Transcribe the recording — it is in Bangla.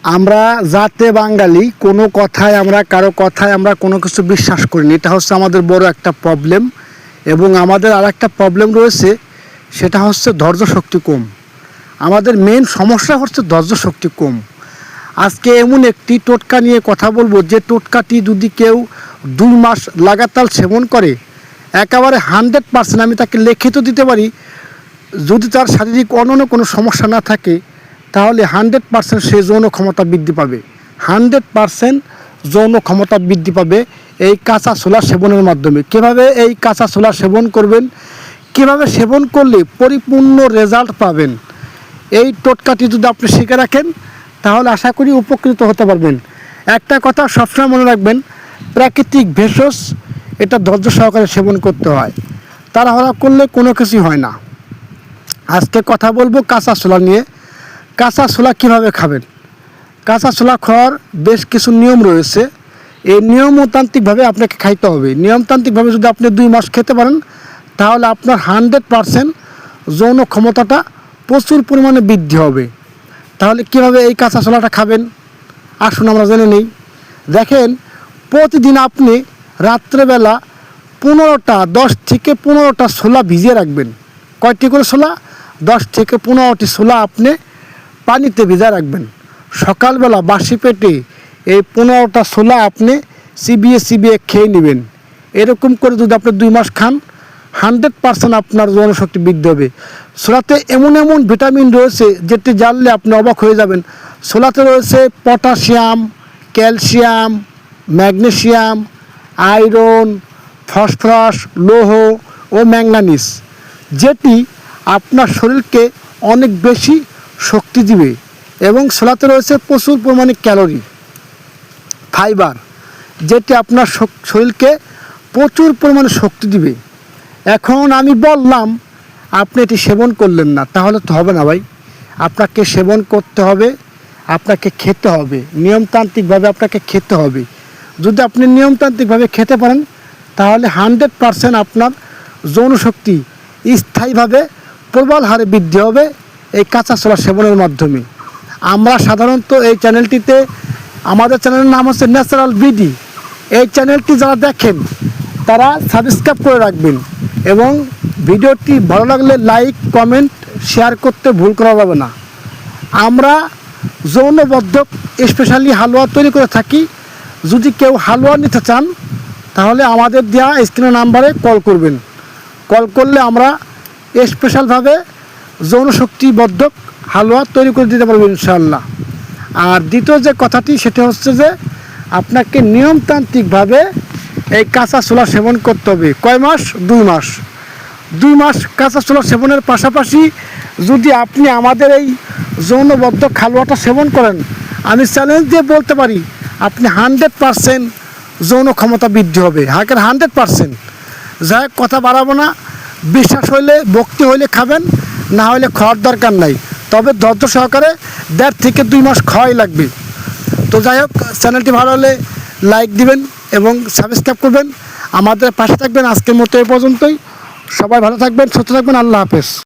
আমরা জাতে বাঙালি, কোনো কথায় আমরা কারো কথায় আমরা কোনো কিছু বিশ্বাস করি না। এটা হচ্ছে আমাদের বড় একটা প্রবলেম। এবং আমাদের আর একটা প্রবলেম রয়েছে, সেটা হচ্ছে ধৈর্য শক্তি কম। আমাদের মেন সমস্যা হচ্ছে ধৈর্য শক্তি কম। আজকে এমন একটি টোটকা নিয়ে কথা বলবো, যে টোটকাটি যদি কেউ 2 মাস লাগাতার সেবন করে, একেবারে 100% আমি তাকে লিখিত দিতে পারি, যদি তার শারীরিক অন্যান্য কোনো সমস্যা না থাকে, তাহলে 100% সে যৌন ক্ষমতা বৃদ্ধি পাবে। 100% যৌন ক্ষমতা বৃদ্ধি পাবে এই কাঁচা ছোলা সেবনের মাধ্যমে। কীভাবে এই কাঁচা ছোলা সেবন করবেন, কীভাবে সেবন করলে পরিপূর্ণ রেজাল্ট পাবেন, এই টোটকাটি যদি আপনি শিখে রাখেন, তাহলে আশা করি উপকৃত হতে পারবেন। একটা কথা সবসময় মনে রাখবেন, প্রাকৃতিক ভেষজ এটা ধৈর্য সহকারে সেবন করতে হয়, তাড়াহুড়া করলে কোনো কিছুই হয় না। আজকে কথা বলবো কাঁচা ছোলা নিয়ে। কাঁচা ছোলা কীভাবে খাবেন। কাঁচা ছোলা খাওয়ার বেশ কিছু নিয়ম রয়েছে। এই নিয়মতান্ত্রিকভাবে আপনাকে খাইতে হবে। নিয়মতান্ত্রিকভাবে যদি আপনি 2 মাস খেতে পারেন, তাহলে আপনার 100% যৌন ক্ষমতাটা প্রচুর পরিমাণে বৃদ্ধি হবে। তাহলে কীভাবে এই কাঁচা ছোলাটা খাবেন, আসুন আমরা জেনে নিই। দেখেন, প্রতিদিন আপনি রাত্রেবেলা 10 থেকে 15টা ছোলা ভিজিয়ে রাখবেন। কয়টি করে ছোলা? 10 থেকে 15টি ছোলা আপনি পানিতে ভিজা রাখবেন। সকালবেলা বাসি পেটে এই 15টা ছোলা আপনি চিবিয়ে চিবিয়ে খেয়ে নেবেন। এরকম করে যদি আপনি 2 মাস খান, 100% আপনার যৌনশক্তি বৃদ্ধি হবে। ছোলাতে এমন এমন ভিটামিন রয়েছে, যেটি জানলে আপনি অবাক হয়ে যাবেন। ছোলাতে রয়েছে potassium, calcium, magnesium, iron, phosphorus, লৌহ ও ম্যাঙ্গানিজ, যেটি আপনার শরীরকে অনেক বেশি শক্তি দিবে। এবং ছোলাতে রয়েছে প্রচুর পরিমাণে ক্যালোরি, ফাইবার, যেটি আপনার শরীরকে প্রচুর পরিমাণে শক্তি দিবে। এখন আমি বললাম, আপনি এটি সেবন করলেন না, তাহলে তো হবে না ভাই। আপনাকে সেবন করতে হবে, আপনাকে খেতে হবে, নিয়মতান্ত্রিকভাবে আপনাকে খেতে হবে। যদি আপনি নিয়মতান্ত্রিকভাবে খেতে পারেন, তাহলে 100% আপনার যৌনশক্তি স্থায়ীভাবে প্রবল হারে বৃদ্ধি হবে এই কাঁচা ছোলা সেবনের মাধ্যমে। আমরা সাধারণত এই চ্যানেলটিতে, আমাদের চ্যানেলের নাম হচ্ছে ন্যাচারাল বিডি। এই চ্যানেলটি যারা দেখেন, তারা সাবস্ক্রাইব করে রাখবেন এবং ভিডিওটি ভালো লাগলে লাইক, কমেন্ট, শেয়ার করতে ভুল করা যাবে না। আমরা যৌনবদ্ধক স্পেশালি হালুয়া তৈরি করে থাকি। যদি কেউ হালুয়া নিতে চান, তাহলে আমাদের দেওয়া স্ক্রিনের নাম্বারে কল করবেন। কল করলে আমরা স্পেশালভাবে যৌনশক্তিবর্ধক হালুয়া তৈরি করে দিতে পারবো ইনশাআল্লাহ। আর দ্বিতীয় যে কথাটি, সেটা হচ্ছে যে আপনাকে নিয়মতান্ত্রিকভাবে এই কাঁচা ছোলা সেবন করতে হবে। কয় মাস? 2 মাস। 2 মাস কাঁচা ছোলা সেবনের পাশাপাশি যদি আপনি আমাদের এই যৌনবদ্ধক হালুয়াটা সেবন করেন, আমি চ্যালেঞ্জ দিয়ে বলতে পারি, আপনি 100% যৌন ক্ষমতা বৃদ্ধি হবে। 100%। যাই হোক, কথা বাড়াবো না। বিশ্বাস হইলে, ভক্তি হইলে খাবেন, না হলে খাওয়ার দরকার নাই। তবে ধৈর্য সহকারে 1.5 থেকে 2 মাস খাওয়াই লাগবে। তো যাই হোক, চ্যানেলটি ভালো হলে লাইক দিবেন এবং সাবস্ক্রাইব করবেন, আমাদের পাশে থাকবেন। আজকের মতো এই পর্যন্তই। সবাই ভালো থাকবেন, সুস্থ থাকবেন। আল্লাহ হাফেজ।